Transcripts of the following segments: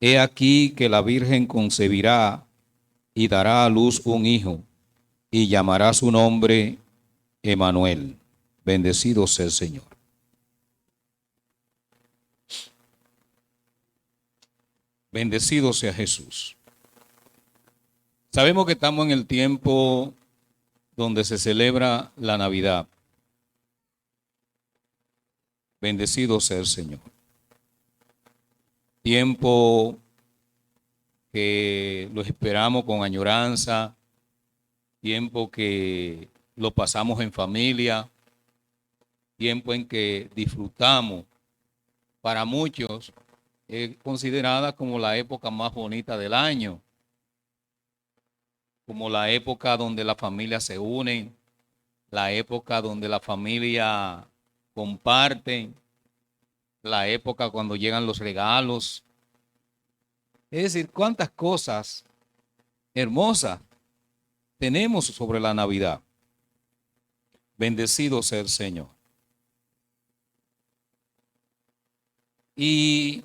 He aquí que la Virgen concebirá y dará a luz un hijo, y llamará su nombre Emanuel. Bendecido sea el Señor. Bendecido sea Jesús. Sabemos que estamos en el tiempo donde se celebra la Navidad. Bendecido sea el Señor. Tiempo que lo esperamos con añoranza, tiempo que lo pasamos en familia, tiempo en que disfrutamos. Para muchos es considerada como la época más bonita del año, como la época donde las familias se unen, la época donde la familia comparten, la época cuando llegan los regalos. Es decir, cuántas cosas hermosas tenemos sobre la Navidad. Bendecido sea el Señor. Y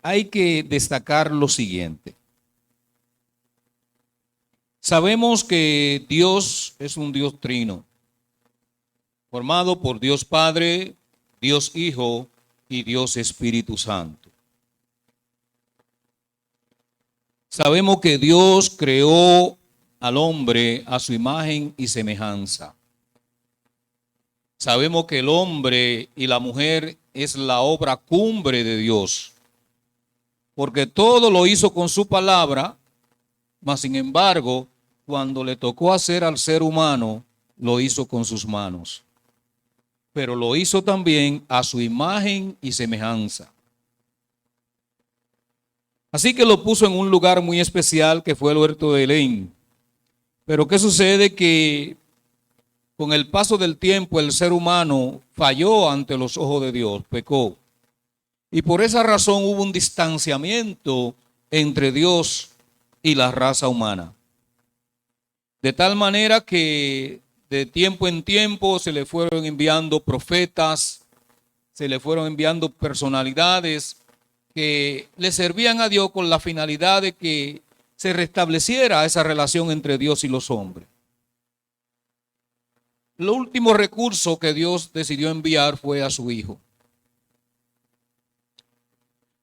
hay que destacar lo siguiente. Sabemos que Dios es un Dios trino, formado por Dios Padre, Dios Hijo y Dios Espíritu Santo. Sabemos que Dios creó al hombre a su imagen y semejanza. Sabemos que el hombre y la mujer es la obra cumbre de Dios, porque todo lo hizo con su palabra, mas sin embargo, cuando le tocó hacer al ser humano, lo hizo con sus manos. Pero lo hizo también a su imagen y semejanza. Así que lo puso en un lugar muy especial que fue el huerto de Edén. Pero ¿qué sucede? Que con el paso del tiempo el ser humano falló ante los ojos de Dios, pecó. Y por esa razón hubo un distanciamiento entre Dios y la raza humana. De tal manera que de tiempo en tiempo se le fueron enviando profetas, se le fueron enviando personalidades que le servían a Dios con la finalidad de que se restableciera esa relación entre Dios y los hombres. Lo último recurso que Dios decidió enviar fue a su Hijo.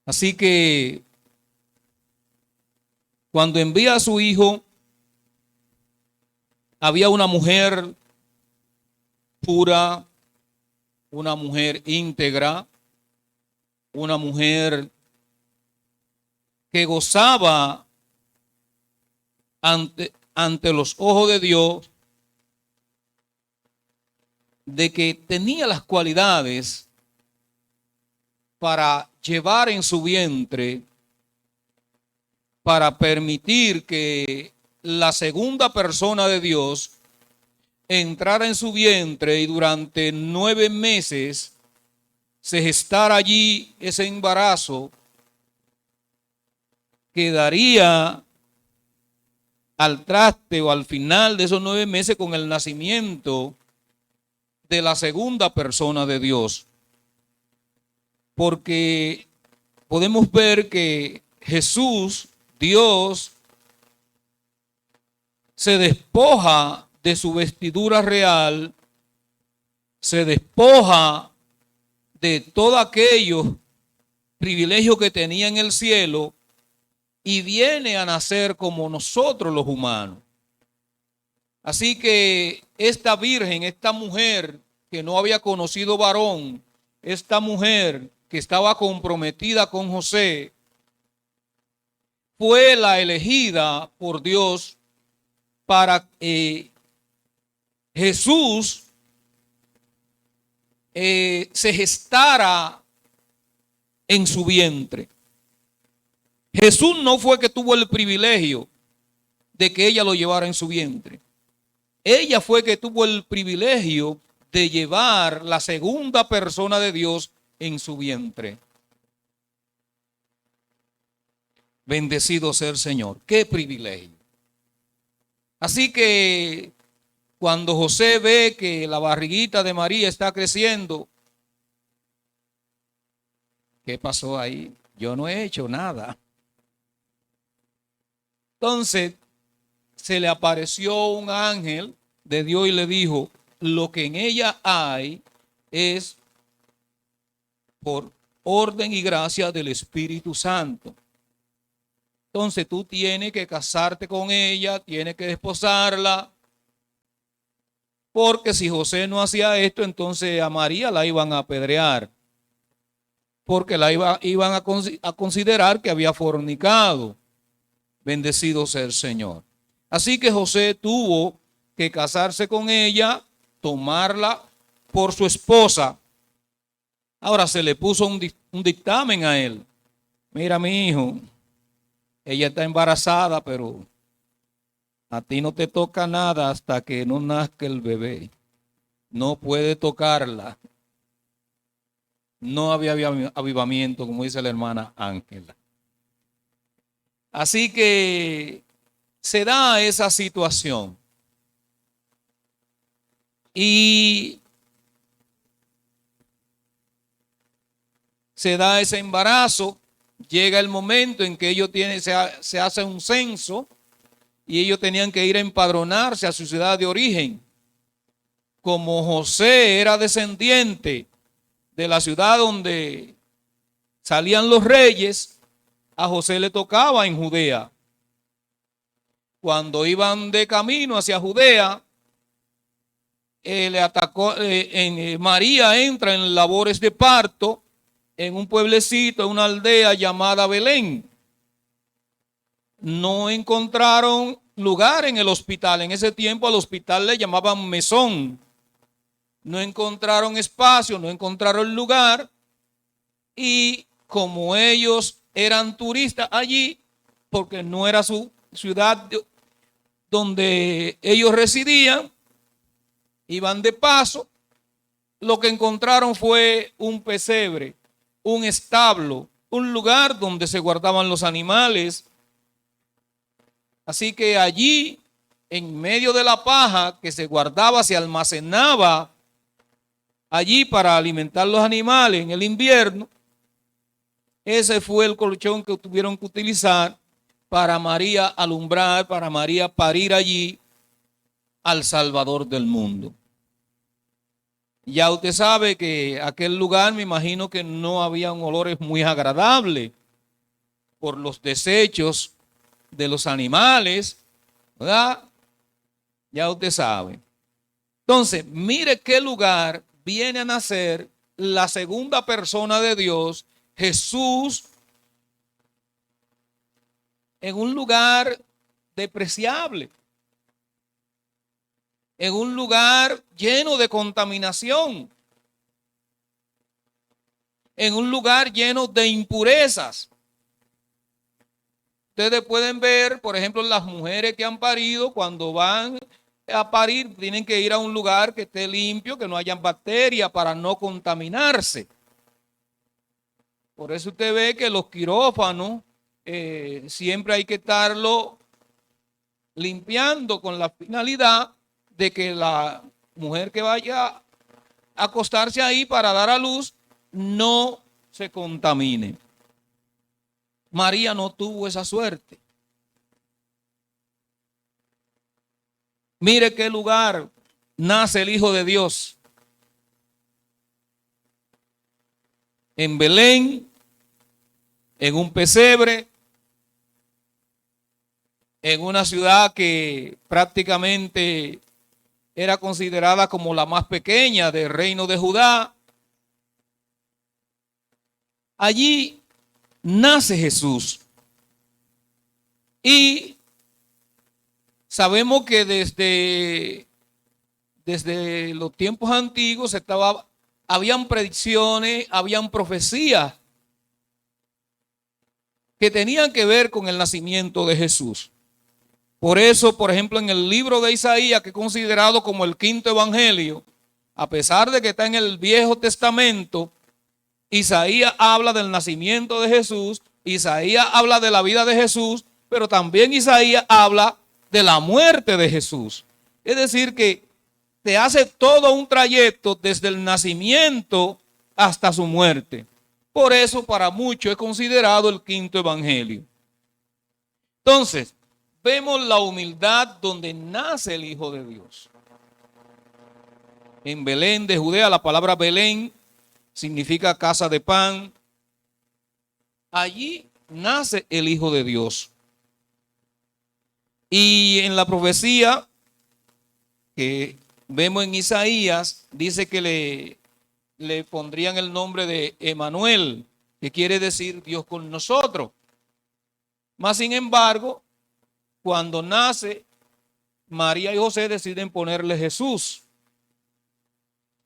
Así que cuando envía a su Hijo, había una mujer pura, una mujer íntegra, una mujer que gozaba ante los ojos de Dios de que tenía las cualidades para llevar en su vientre, para permitir que la segunda persona de Dios entrara en su vientre y durante 9 meses se gestara allí ese embarazo que daría al traste o al final de esos 9 meses con el nacimiento de la segunda persona de Dios. Porque podemos ver que Jesús, Dios, se despoja de su vestidura real, se despoja de todo aquellos privilegios que tenía en el cielo y viene a nacer como nosotros los humanos. Así que esta virgen, esta mujer que no había conocido varón, esta mujer que estaba comprometida con José, fue la elegida por Dios para Jesús se gestara en su vientre. Jesús no fue que tuvo el privilegio de que ella lo llevara en su vientre. Ella fue que tuvo el privilegio de llevar la segunda persona de Dios en su vientre. Bendecido sea el Señor. Qué privilegio. Así que cuando José ve que la barriguita de María está creciendo, ¿qué pasó ahí? yo no he hecho nada. Entonces se le apareció un ángel de Dios y le dijo, lo que en ella hay es por orden y gracia del Espíritu Santo. Entonces tú tienes que casarte con ella, tienes que desposarla, porque si José no hacía esto, entonces a María la iban a apedrear, porque iban a considerar que había fornicado. Bendecido sea el Señor. Así que José tuvo que casarse con ella, tomarla por su esposa. Ahora se le puso un dictamen a él. Mira, mi hijo, ella está embarazada, pero a ti no te toca nada hasta que no nazca el bebé. No puede tocarla. No había avivamiento, como dice la hermana Ángela. Así que se da esa situación. Y se da ese embarazo. Llega el momento en que ellos se hace un censo y ellos tenían que ir a empadronarse a su ciudad de origen. Como José era descendiente de la ciudad donde salían los reyes, a José le tocaba en Judea. Cuando iban de camino hacia Judea, María entra en labores de parto en un pueblecito, en una aldea llamada Belén. No encontraron lugar en el hospital. En ese tiempo al hospital le llamaban mesón. No encontraron espacio, no encontraron lugar. Y como ellos eran turistas allí, porque no era su ciudad donde ellos residían, iban de paso, lo que encontraron fue un pesebre, un establo, un lugar donde se guardaban los animales. Así que allí, en medio de la paja que se guardaba, se almacenaba allí para alimentar los animales en el invierno, ese fue el colchón que tuvieron que utilizar para María alumbrar, para María parir allí al Salvador del mundo. Ya usted sabe que aquel lugar, me imagino que no había olores muy agradables por los desechos de los animales, ¿verdad? Ya usted sabe. Entonces, mire qué lugar viene a nacer la segunda persona de Dios, Jesús, en un lugar despreciable, en un lugar lleno de contaminación, en un lugar lleno de impurezas. Ustedes pueden ver, por ejemplo, las mujeres que han parido, cuando van a parir, tienen que ir a un lugar que esté limpio, que no haya bacterias para no contaminarse. Por eso usted ve que los quirófanos siempre hay que estarlo limpiando con la finalidad de que la mujer que vaya a acostarse ahí para dar a luz no se contamine. María no tuvo esa suerte. Mire qué lugar nace el Hijo de Dios. En Belén, en un pesebre, en una ciudad que prácticamente era considerada como la más pequeña del reino de Judá. Allí nace Jesús. Y sabemos que desde los tiempos antiguos habían predicciones, habían profecías que tenían que ver con el nacimiento de Jesús. Por eso, por ejemplo, en el libro de Isaías, que es considerado como el quinto evangelio, a pesar de que está en el Viejo Testamento, Isaías habla del nacimiento de Jesús, Isaías habla de la vida de Jesús, pero también Isaías habla de la muerte de Jesús. Es decir, que te hace todo un trayecto desde el nacimiento hasta su muerte. Por eso para muchos es considerado el quinto evangelio. Entonces, vemos la humildad donde nace el Hijo de Dios. En Belén de Judea, la palabra Belén significa casa de pan. Allí nace el Hijo de Dios. Y en la profecía que vemos en Isaías, dice que le pondrían el nombre de Emanuel, que quiere decir Dios con nosotros. Mas sin embargo, cuando nace, María y José deciden ponerle Jesús,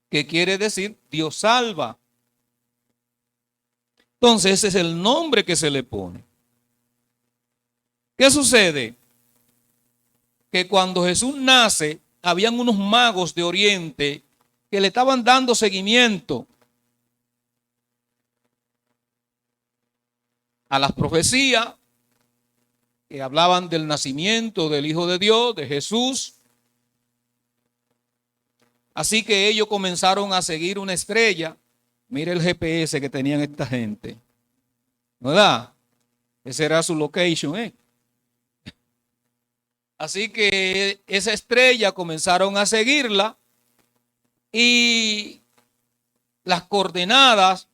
que quiere decir Dios salva. Entonces ese es el nombre que se le pone. ¿Qué sucede? Que cuando Jesús nace, habían unos magos de Oriente que le estaban dando seguimiento a las profecías que hablaban del nacimiento del Hijo de Dios, de Jesús. Así que ellos comenzaron a seguir una estrella. Mire el GPS que tenían esta gente, ¿verdad? Ese era su location, ¿eh? Así que esa estrella comenzaron a seguirla y las coordenadas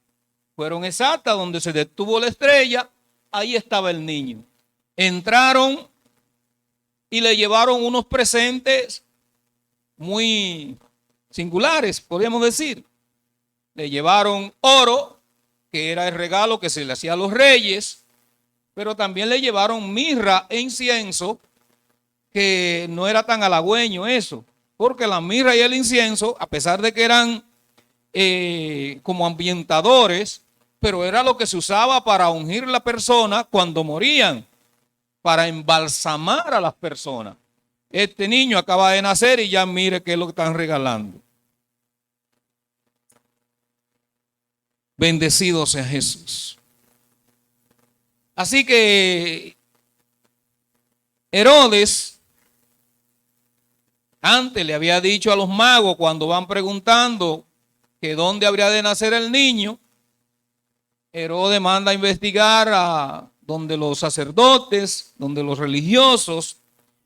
fueron exactas. Donde se detuvo la estrella, ahí estaba el niño. Entraron y le llevaron unos presentes muy singulares, podríamos decir. Le llevaron oro, que era el regalo que se le hacía a los reyes, pero también le llevaron mirra e incienso, que no era tan halagüeño eso, porque la mirra y el incienso, a pesar de que eran como ambientadores, pero era lo que se usaba para ungir a la persona cuando morían, para embalsamar a las personas. Este niño acaba de nacer y ya mire qué es lo que están regalando. Bendecido sea Jesús. Así que Herodes antes le había dicho a los magos, cuando van preguntando que dónde habría de nacer el niño, Herodes manda a investigar a donde los sacerdotes, donde los religiosos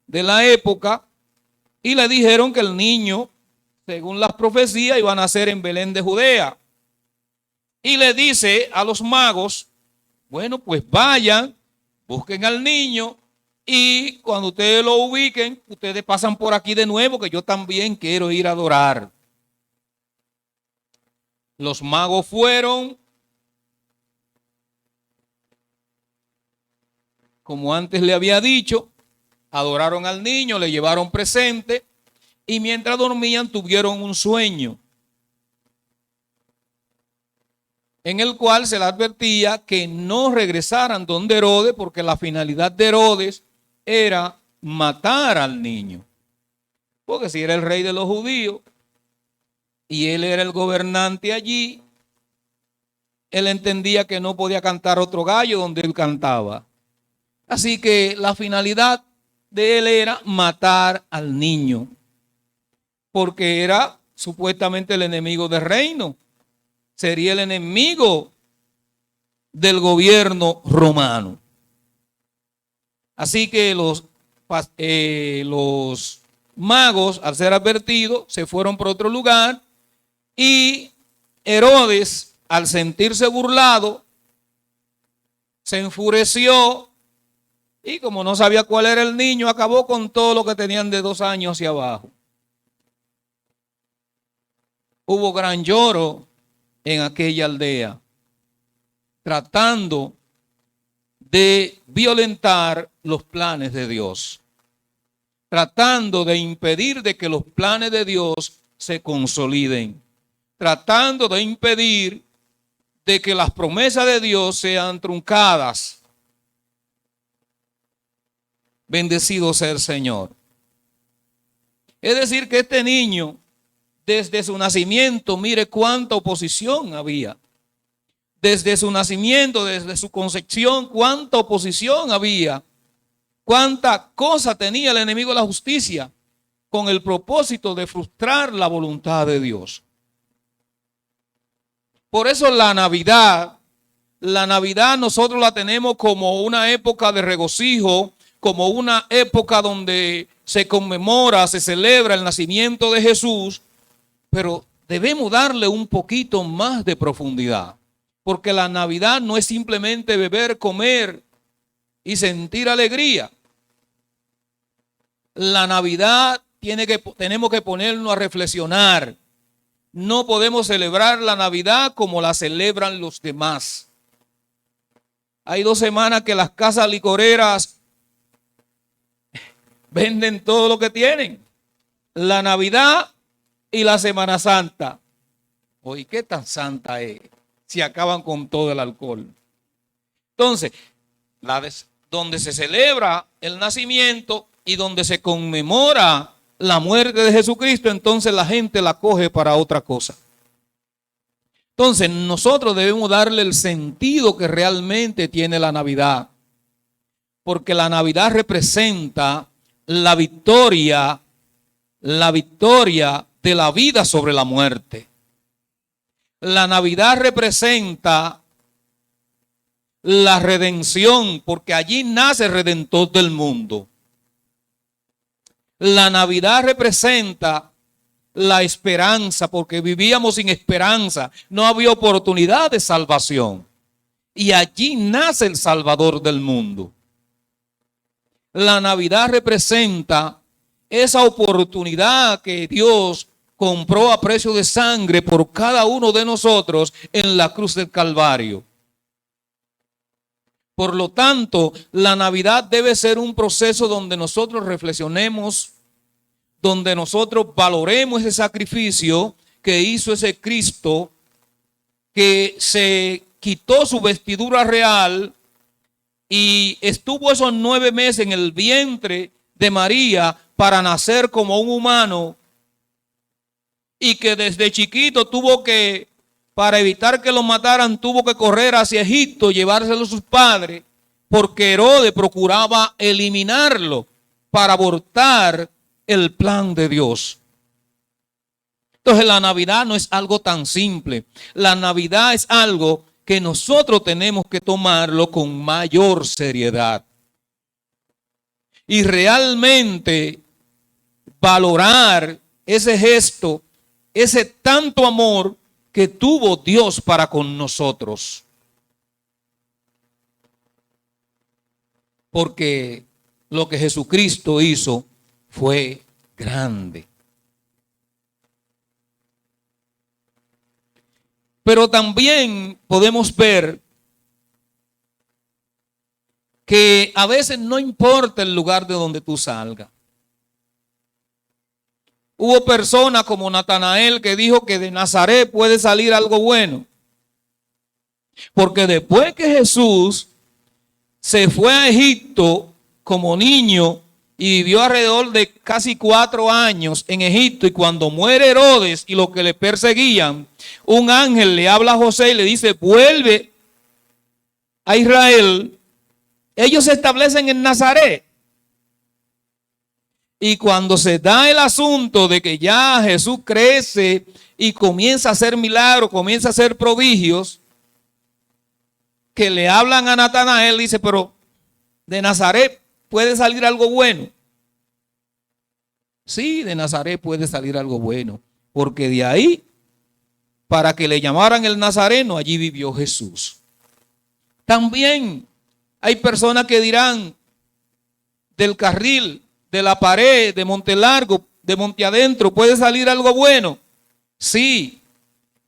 de la época, y le dijeron que el niño, según las profecías, iba a nacer en Belén de Judea. Y le dice a los magos, bueno, pues vayan, busquen al niño, y cuando ustedes lo ubiquen, ustedes pasan por aquí de nuevo, que yo también quiero ir a adorar. Los magos fueron, como antes le había dicho, adoraron al niño, le llevaron presente, y mientras dormían tuvieron un sueño, en el cual se les advertía que no regresaran donde Herodes, porque la finalidad de Herodes era matar al niño. Porque si era el rey de los judíos y él era el gobernante allí, él entendía que no podía cantar otro gallo donde él cantaba. Así que la finalidad de él era matar al niño, porque era supuestamente el enemigo del reino. Sería el enemigo del gobierno romano. Así que los magos, al ser advertidos, se fueron por otro lugar, y Herodes, al sentirse burlado, se enfureció y, como no sabía cuál era el niño, acabó con todo lo que tenían de 2 años hacia abajo. Hubo gran lloro en aquella aldea, tratando de violentar los planes de Dios, tratando de impedir de que los planes de Dios se consoliden, tratando de impedir de que las promesas de Dios sean truncadas. Bendecido sea el Señor. Es decir, que este niño, desde su nacimiento, mire cuánta oposición había. Desde su nacimiento, desde su concepción, cuánta oposición había. Cuánta cosa tenía el enemigo de la justicia con el propósito de frustrar la voluntad de Dios. Por eso la Navidad La Navidad nosotros la tenemos como una época de regocijo, como una época donde se conmemora, se celebra el nacimiento de Jesús, pero debemos darle un poquito más de profundidad, porque la Navidad no es simplemente beber, comer y sentir alegría. La Navidad tenemos que ponernos a reflexionar. No podemos celebrar la Navidad como la celebran los demás. Hay 2 semanas que las casas licoreras venden todo lo que tienen. La Navidad y la Semana Santa. Oye, ¿qué tan santa es? Si acaban con todo el alcohol. Entonces, donde se celebra el nacimiento y donde se conmemora la muerte de Jesucristo, entonces la gente la coge para otra cosa. Entonces, nosotros debemos darle el sentido que realmente tiene la Navidad, porque la Navidad representa la victoria de la vida sobre la muerte. La Navidad representa la redención, porque allí nace el Redentor del mundo. La Navidad representa la esperanza, porque vivíamos sin esperanza, no había oportunidad de salvación. Y allí nace el Salvador del mundo. La Navidad representa esa oportunidad que Dios compró a precio de sangre por cada uno de nosotros en la cruz del Calvario. Por lo tanto, la Navidad debe ser un proceso donde nosotros reflexionemos, donde nosotros valoremos ese sacrificio que hizo ese Cristo, que se quitó su vestidura real y estuvo esos 9 meses en el vientre de María para nacer como un humano, y que desde chiquito para evitar que lo mataran, tuvo que correr hacia Egipto, llevárselo a sus padres, porque Herodes procuraba eliminarlo para abortar el plan de Dios. Entonces la Navidad no es algo tan simple. La Navidad es algo que nosotros tenemos que tomarlo con mayor seriedad. Y realmente valorar ese gesto, ese tanto amor que tuvo Dios para con nosotros. Porque lo que Jesucristo hizo fue grande. Pero también podemos ver que a veces no importa el lugar de donde tú salgas. Hubo personas como Natanael que dijo que de Nazaret puede salir algo bueno. Porque después que Jesús se fue a Egipto como niño y vivió alrededor de casi 4 años en Egipto, y cuando muere Herodes y los que le perseguían, un ángel le habla a José y le dice: vuelve a Israel. Ellos se establecen en Nazaret. Y cuando se da el asunto de que ya Jesús crece y comienza a hacer milagros, comienza a hacer prodigios, que le hablan a Natanael, dice: pero de Nazaret puede salir algo bueno. Sí, de Nazaret puede salir algo bueno, porque de ahí, para que le llamaran el Nazareno, allí vivió Jesús. También hay personas que dirán: del carril, de la pared, de Monte Largo, de Monte Adentro, ¿puede salir algo bueno? Sí,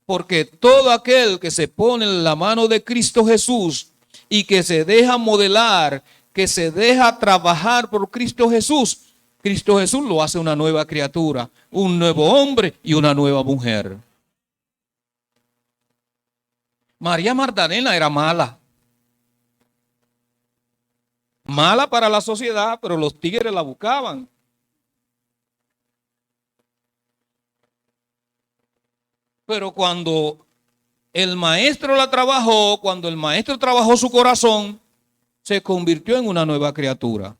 porque todo aquel que se pone en la mano de Cristo Jesús y que se deja modelar, que se deja trabajar por Cristo Jesús lo hace una nueva criatura, un nuevo hombre y una nueva mujer. María Magdalena era mala. Mala para la sociedad, pero los tigres la buscaban. Pero cuando el maestro la trabajó, cuando el maestro trabajó su corazón, se convirtió en una nueva criatura,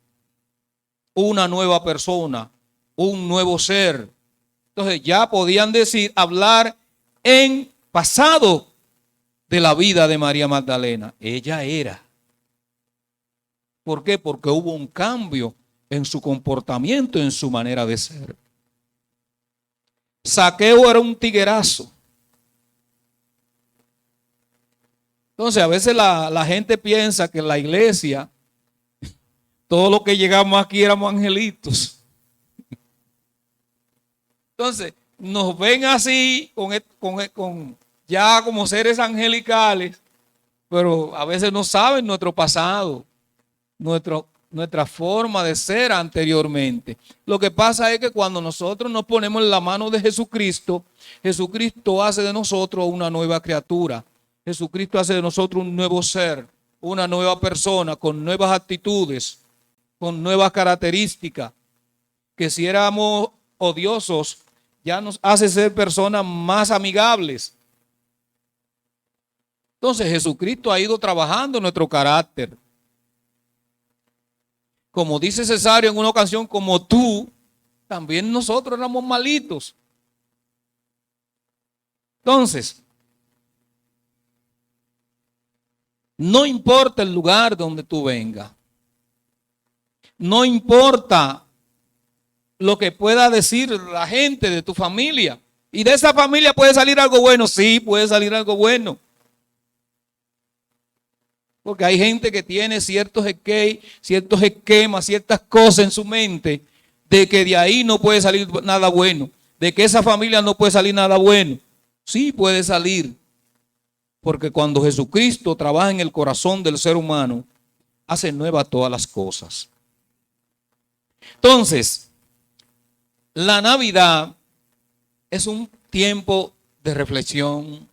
una nueva persona, un nuevo ser. Entonces ya podían hablar en pasado, de la vida de María Magdalena. Ella era. ¿Por qué? Porque hubo un cambio en su comportamiento, en su manera de ser. Zaqueo era un tiguerazo. Entonces, a veces la gente piensa que en la iglesia, todos los que llegamos aquí éramos angelitos. Entonces, nos ven así, con ya como seres angelicales, pero a veces no saben nuestro pasado, nuestra forma de ser anteriormente. Lo que pasa es que cuando nosotros nos ponemos en la mano de Jesucristo, Jesucristo hace de nosotros una nueva criatura. Jesucristo hace de nosotros un nuevo ser, una nueva persona, con nuevas actitudes, con nuevas características, que si éramos odiosos, ya nos hace ser personas más amigables. Entonces Jesucristo ha ido trabajando en nuestro carácter. Como dice Cesario en una ocasión, como tú, también nosotros éramos malitos. Entonces, no importa el lugar donde tú vengas. No importa lo que pueda decir la gente de tu familia. Y de esa familia puede salir algo bueno. Sí, puede salir algo bueno. Porque hay gente que tiene ciertos esquemas, ciertas cosas en su mente, de que de ahí no puede salir nada bueno. De que esa familia no puede salir nada bueno. Sí puede salir. Porque cuando Jesucristo trabaja en el corazón del ser humano, hace nuevas todas las cosas. Entonces, la Navidad es un tiempo de reflexión,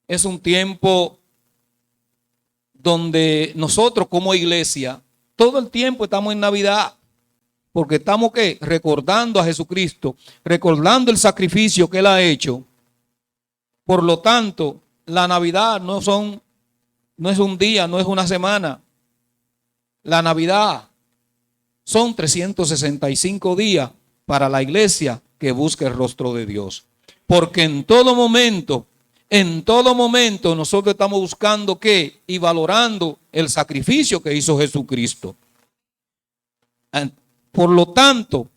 es un tiempo donde nosotros como iglesia, todo el tiempo estamos en Navidad, porque estamos ¿qué? Recordando a Jesucristo, recordando el sacrificio que Él ha hecho. Por lo tanto, la Navidad no es un día, no es una semana. La Navidad son 365 días para la iglesia que busca el rostro de Dios. Porque en todo momento nosotros estamos buscando ¿qué? Y valorando el sacrificio que hizo Jesucristo. Por lo tanto,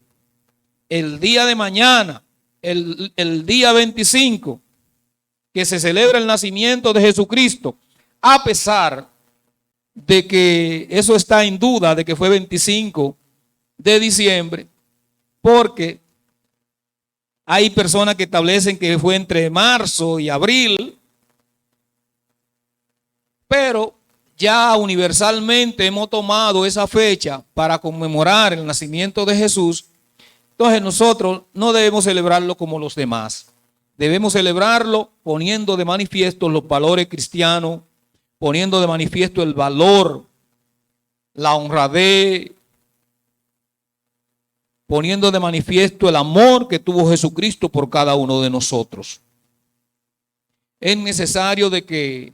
el día de mañana, el día 25, que se celebra el nacimiento de Jesucristo, a pesar de que eso está en duda, de que fue 25 de diciembre, porque hay personas que establecen que fue entre marzo y abril, pero ya universalmente hemos tomado esa fecha para conmemorar el nacimiento de Jesús. Entonces nosotros no debemos celebrarlo como los demás. Debemos celebrarlo poniendo de manifiesto los valores cristianos, poniendo de manifiesto el valor, la honradez, poniendo de manifiesto el amor que tuvo Jesucristo por cada uno de nosotros. Es necesario de que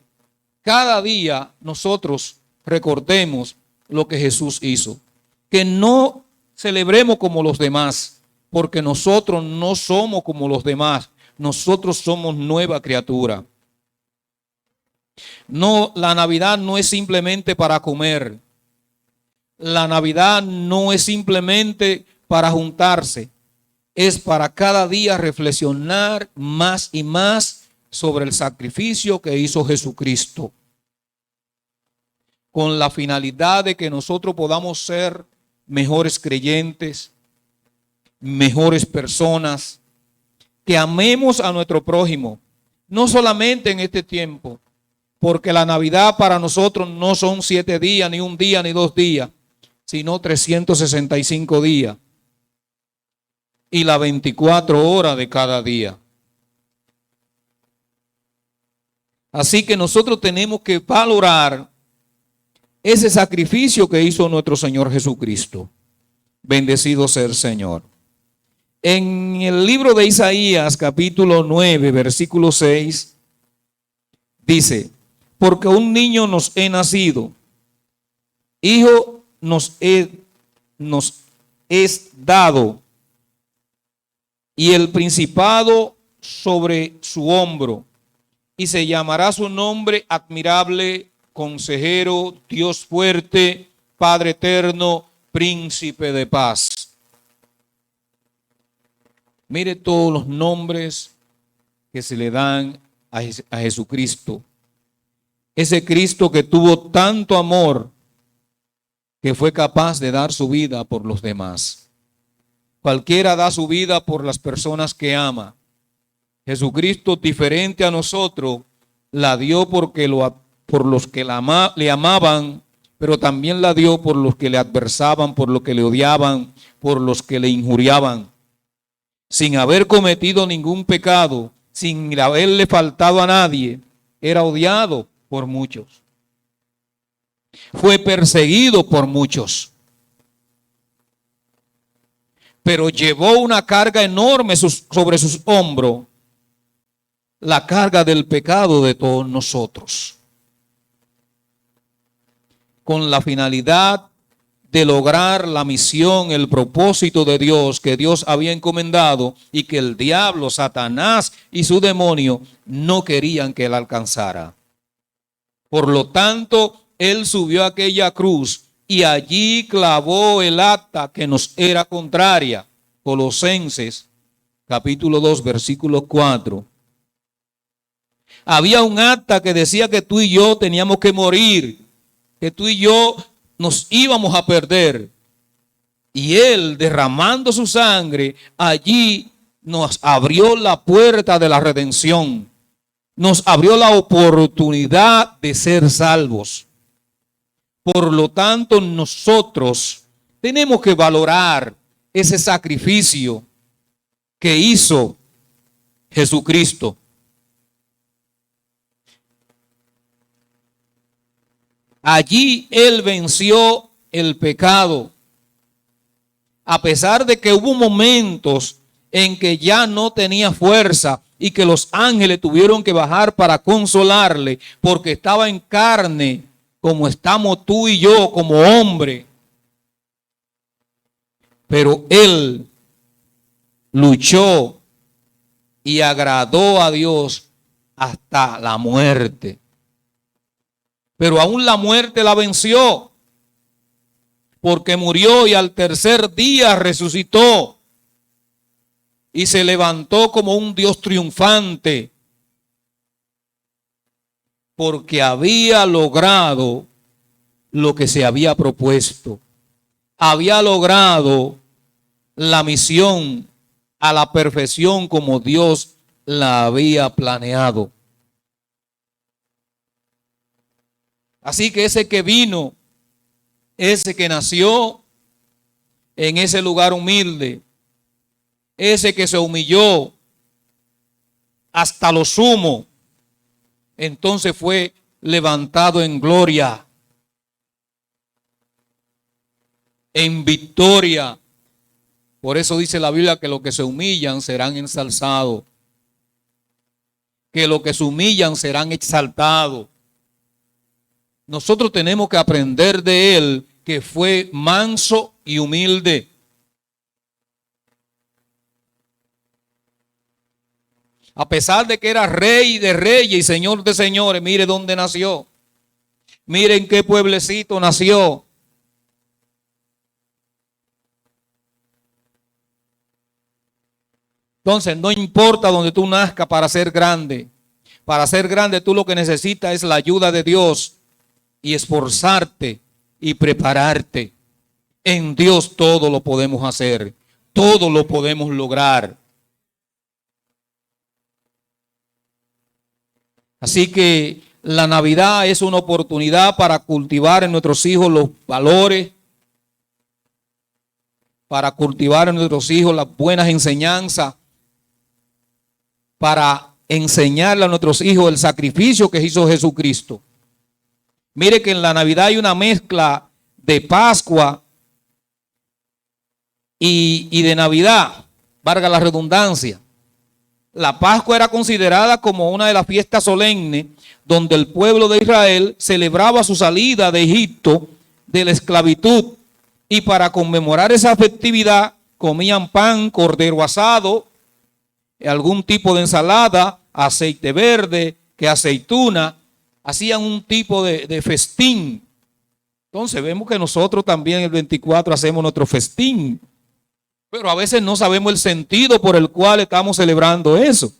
cada día nosotros recordemos lo que Jesús hizo. Que no celebremos como los demás, porque nosotros no somos como los demás. Nosotros somos nueva criatura. No, la Navidad no es simplemente para comer. La Navidad no es simplemente para juntarse. Es para cada día reflexionar más y más sobre el sacrificio que hizo Jesucristo. Con la finalidad de que nosotros podamos ser mejores creyentes, mejores personas, que amemos a nuestro prójimo, no solamente en este tiempo, porque la Navidad para nosotros no son 7 días, ni un día, ni 2 días, sino 365 días y las 24 horas de cada día. Así que nosotros tenemos que valorar ese sacrificio que hizo nuestro Señor Jesucristo. Bendecido sea el Señor. En el libro de Isaías, capítulo 9, versículo 6, dice: porque un niño nos es nacido, hijo nos es dado, y el principado sobre su hombro, y se llamará su nombre admirable, consejero, Dios fuerte, Padre eterno, príncipe de paz. Mire todos los nombres que se le dan a Jesucristo. Ese Cristo que tuvo tanto amor que fue capaz de dar su vida por los demás. Cualquiera da su vida por las personas que ama. Jesucristo, diferente a nosotros, la dio por los que le amaban, pero también la dio por los que le adversaban, por los que le odiaban, por los que le injuriaban. Sin haber cometido ningún pecado, sin haberle faltado a nadie, era odiado por muchos. Fue perseguido por muchos. Pero llevó una carga enorme sobre sus hombros, la carga del pecado de todos nosotros, con la finalidad de lograr la misión, el propósito de Dios que Dios había encomendado y que el diablo, Satanás y su demonio no querían que él alcanzara. Por lo tanto, él subió a aquella cruz y allí clavó el acta que nos era contraria. Colosenses capítulo 2, versículo 4. Había un acta que decía que tú y yo teníamos que morir, que tú y yo nos íbamos a perder. Y él, derramando su sangre, allí nos abrió la puerta de la redención. Nos abrió la oportunidad de ser salvos. Por lo tanto, nosotros tenemos que valorar ese sacrificio que hizo Jesucristo. Allí él venció el pecado. A pesar de que hubo momentos en que ya no tenía fuerza y que los ángeles tuvieron que bajar para consolarle porque estaba en carne como estamos tú y yo como hombre. Pero él luchó y agradó a Dios hasta la muerte. Pero aún la muerte la venció, porque murió y al tercer día resucitó y se levantó como un Dios triunfante, porque había logrado lo que se había propuesto. Había logrado la misión a la perfección como Dios la había planeado. Así que ese que vino, ese que nació en ese lugar humilde, ese que se humilló hasta lo sumo, entonces fue levantado en gloria, en victoria. Por eso dice la Biblia que los que se humillan serán ensalzados, que los que se humillan serán exaltados. Nosotros tenemos que aprender de él, que fue manso y humilde. A pesar de que era rey de reyes y señor de señores, mire dónde nació. Mire en qué pueblecito nació. Entonces, no importa donde tú nazcas para ser grande. Para ser grande, tú lo que necesitas es la ayuda de Dios. Y esforzarte y prepararte. En Dios todo lo podemos hacer. Todo lo podemos lograr. Así que la Navidad es una oportunidad para cultivar en nuestros hijos los valores, para cultivar en nuestros hijos las buenas enseñanzas, para enseñarle a nuestros hijos el sacrificio que hizo Jesucristo. Mire que en la Navidad hay una mezcla de Pascua y de Navidad, valga la redundancia. La Pascua era considerada como una de las fiestas solemnes donde el pueblo de Israel celebraba su salida de Egipto de la esclavitud. Y para conmemorar esa festividad comían pan, cordero asado, algún tipo de ensalada, aceite verde que aceituna, hacían un tipo de festín. Entonces vemos que nosotros también el 24 hacemos nuestro festín, pero a veces no sabemos el sentido por el cual estamos celebrando eso.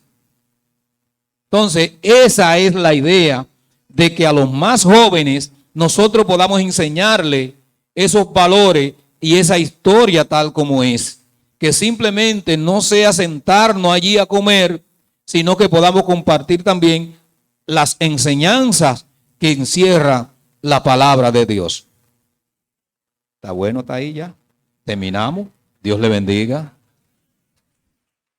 Entonces esa es la idea de que a los más jóvenes nosotros podamos enseñarle esos valores y esa historia tal como es. Que simplemente no sea sentarnos allí a comer, sino que podamos compartir también las enseñanzas que encierra la palabra de Dios. ¿Está bueno? ¿Está ahí ya? Terminamos. Dios le bendiga.